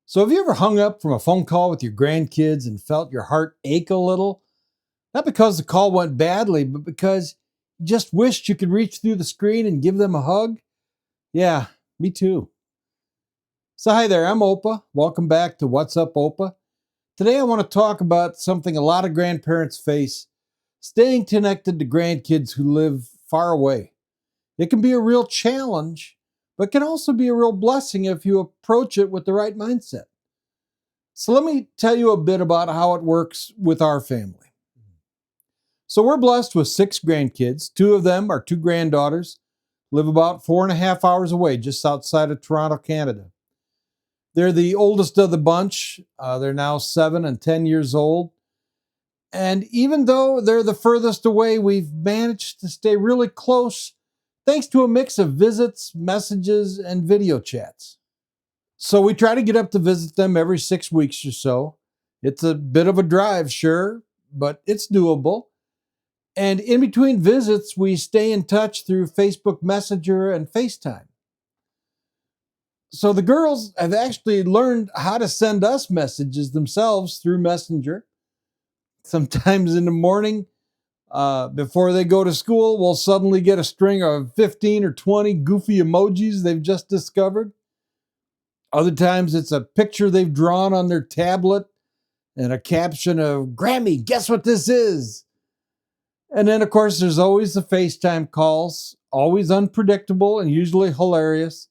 So, have you ever hung up from a phone call with your grandkids and felt your heart ache a little? Not because the call went badly, but because you just wished you could reach through the screen and give them a hug? Yeah, me too. So, hi there, I'm Opa. Welcome back to What's Up, Opa. Today, I want to talk about something a lot of grandparents face: staying connected to grandkids who live far away. It can be a real challenge, but can also be a real blessing if you approach it with the right mindset. So let me tell you a bit about how it works with our family. So we're blessed with six grandkids. Two of them, our two granddaughters, live about 4.5 hours away, just outside of Toronto, Canada. They're the oldest of the bunch. They're now 7 and 10 years old. And even though they're the furthest away, we've managed to stay really close thanks to a mix of visits, messages, and video chats. So we try to get up to visit them every 6 weeks or so. It's a bit of a drive, sure, but it's doable. And in between visits, we stay in touch through Facebook Messenger and FaceTime. So the girls have actually learned how to send us messages themselves through Messenger. Sometimes in the morning, before they go to school, we'll suddenly get a string of 15 or 20 goofy emojis they've just discovered. Other times it's a picture they've drawn on their tablet and a caption of, "Grammy, guess what this is?" And then, of course, there's always the FaceTime calls, always unpredictable and usually hilarious.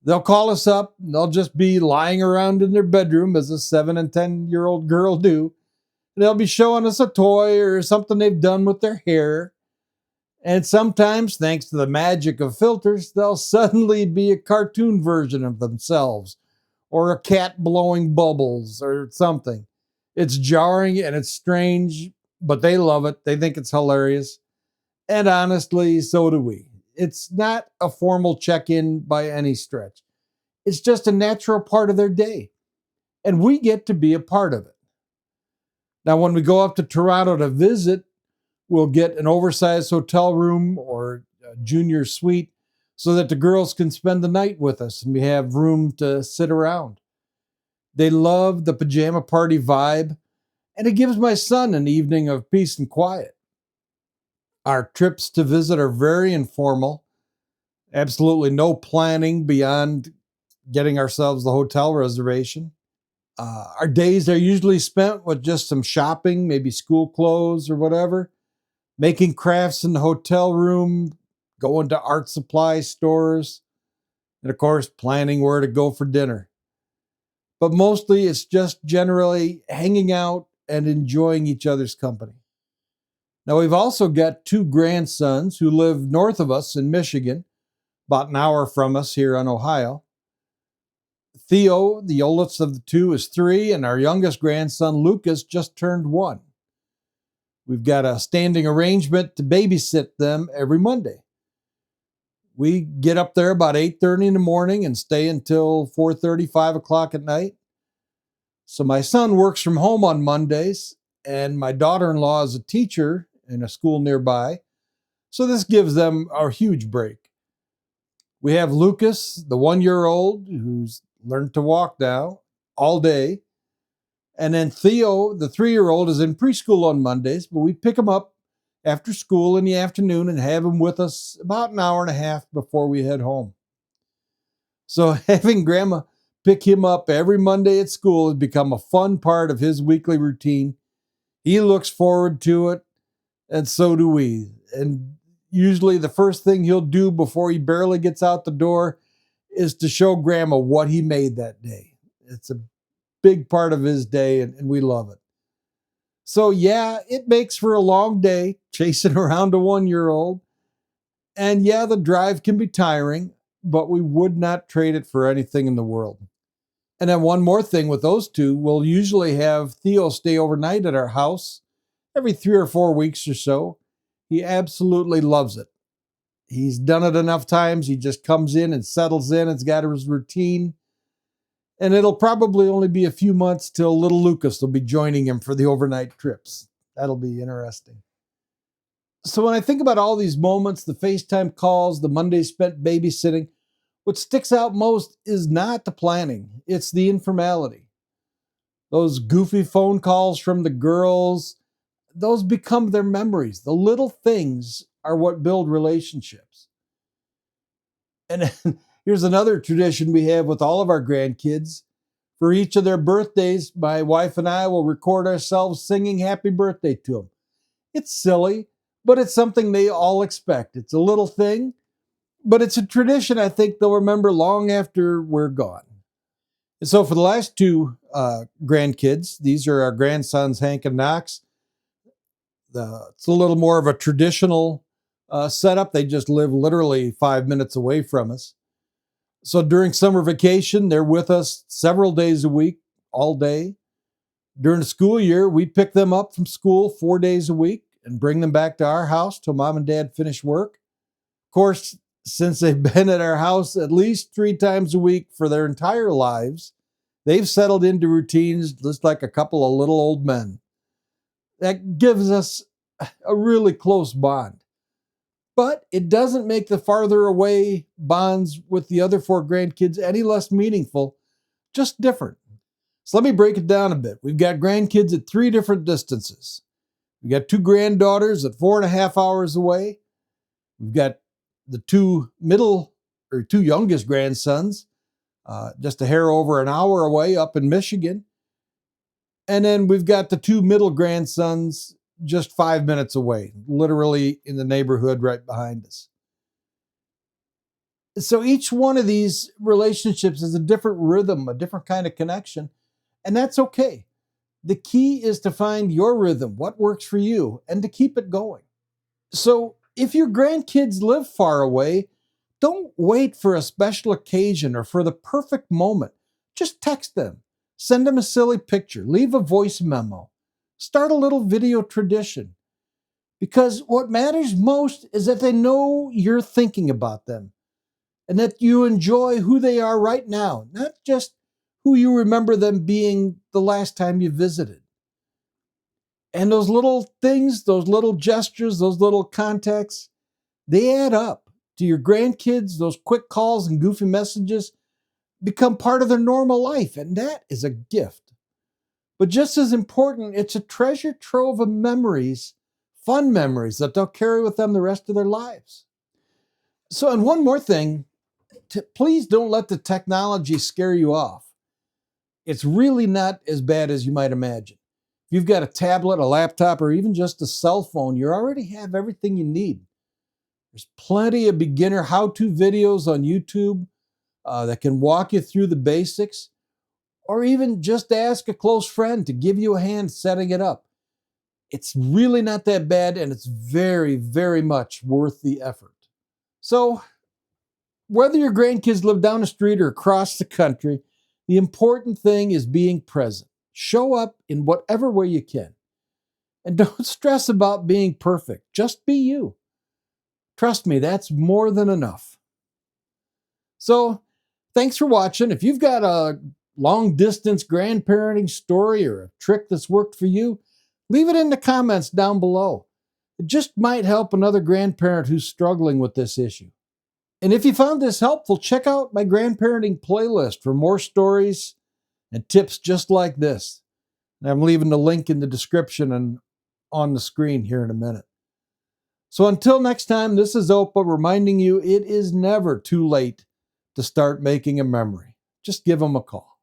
They'll call us up, and they'll just be lying around in their bedroom, as a 7 and 10-year-old girl do. And they'll be showing us a toy or something they've done with their hair. And sometimes, thanks to the magic of filters, they'll suddenly be a cartoon version of themselves or a cat blowing bubbles or something. It's jarring and it's strange, but they love it. They think it's hilarious. And honestly, so do we. It's not a formal check in by any stretch, it's just a natural part of their day. And we get to be a part of it. Now, when we go up to Toronto to visit, we'll get an oversized hotel room or a junior suite so that the girls can spend the night with us and we have room to sit around. They love the pajama party vibe, and it gives my son an evening of peace and quiet. Our trips to visit are very informal, absolutely no planning beyond getting ourselves the hotel reservation. Our days are usually spent with just some shopping, maybe school clothes or whatever, making crafts in the hotel room, going to art supply stores, and of course, planning where to go for dinner. But mostly it's just generally hanging out and enjoying each other's company. Now, we've also got two grandsons who live north of us in Michigan, about an hour from us here in Ohio. Theo, the oldest of the two, is 3, and our youngest grandson, Lucas, just turned 1. We've got a standing arrangement to babysit them every Monday. We get up there about 8:30 in the morning and stay until 4:30, 5 o'clock at night. So my son works from home on Mondays, and my daughter-in-law is a teacher in a school nearby. So this gives them a huge break. We have Lucas, the 1-year-old, who's learned to walk now, all day. And then Theo, the 3-year-old, is in preschool on Mondays, but we pick him up after school in the afternoon and have him with us about an hour and a half before we head home. So having grandma pick him up every Monday at school has become a fun part of his weekly routine. He looks forward to it, and so do we. And usually the first thing he'll do before he barely gets out the door is to show grandma what he made that day. It's a big part of his day, and we love it. So yeah, it makes for a long day chasing around a 1-year-old. And yeah, the drive can be tiring, but we would not trade it for anything in the world. And then one more thing with those two, we'll usually have Theo stay overnight at our house every 3 or 4 weeks or so. He absolutely loves it. He's done it enough times. He just comes in and settles in. It's got his routine. And it'll probably only be a few months till little Lucas will be joining him for the overnight trips. That'll be interesting. So when I think about all these moments, the FaceTime calls, the Mondays spent babysitting, What sticks out most is not the planning, it's the informality. Those goofy phone calls from the girls, those become their memories. The little things are what build relationships. And here's another tradition we have with all of our grandkids. For each of their birthdays, my wife and I will record ourselves singing happy birthday to them. It's silly, but it's something they all expect. It's a little thing, but it's a tradition I think they'll remember long after we're gone. And so for the last two grandkids, these are our grandsons, Hank and Knox. It's a little more of a traditional setup. They just live literally 5 minutes away from us. So during summer vacation, they're with us several days a week, all day. During the school year, we pick them up from school 4 days a week and bring them back to our house till mom and dad finish work. Of course, since they've been at our house at least 3 times a week for their entire lives, they've settled into routines just like a couple of little old men. That gives us a really close bond. But it doesn't make the farther away bonds with the other 4 grandkids any less meaningful, just different. So let me break it down a bit. We've got grandkids at 3 different distances. We've got 2 granddaughters at 4.5 hours away. We've got the 2 youngest grandsons, just a hair over an hour away up in Michigan. And then we've got the 2 middle grandsons just 5 minutes away, literally in the neighborhood right behind us. So each one of these relationships is a different rhythm, a different kind of connection, and that's okay. The key is to find your rhythm, what works for you, and to keep it going. So if your grandkids live far away, don't wait for a special occasion or for the perfect moment. Just text them, send them a silly picture, leave a voice memo. Start a little video tradition, because what matters most is that they know you're thinking about them and that you enjoy who they are right now, not just who you remember them being the last time you visited. And those little things, those little gestures, those little contacts, they add up to your grandkids. Those quick calls and goofy messages become part of their normal life, and that is a gift. But just as important, it's a treasure trove of memories, fun memories that they'll carry with them the rest of their lives. So, and one more thing, please don't let the technology scare you off. It's really not as bad as you might imagine. If you've got a tablet, a laptop, or even just a cell phone, you already have everything you need. There's plenty of beginner how-to videos on YouTube that can walk you through the basics. Or even just ask a close friend to give you a hand setting it up. It's really not that bad, and it's very, very much worth the effort. So, whether your grandkids live down the street or across the country, the important thing is being present. Show up in whatever way you can. And don't stress about being perfect. Just be you. Trust me, that's more than enough. So, thanks for watching. If you've got a long distance grandparenting story or a trick that's worked for you, leave it in the comments down below. It just might help another grandparent who's struggling with this issue. And if you found this helpful, check out my grandparenting playlist for more stories and tips just like this. And I'm leaving the link in the description and on the screen here in a minute. So until next time, this is Opa reminding you it is never too late to start making a memory. Just give them a call.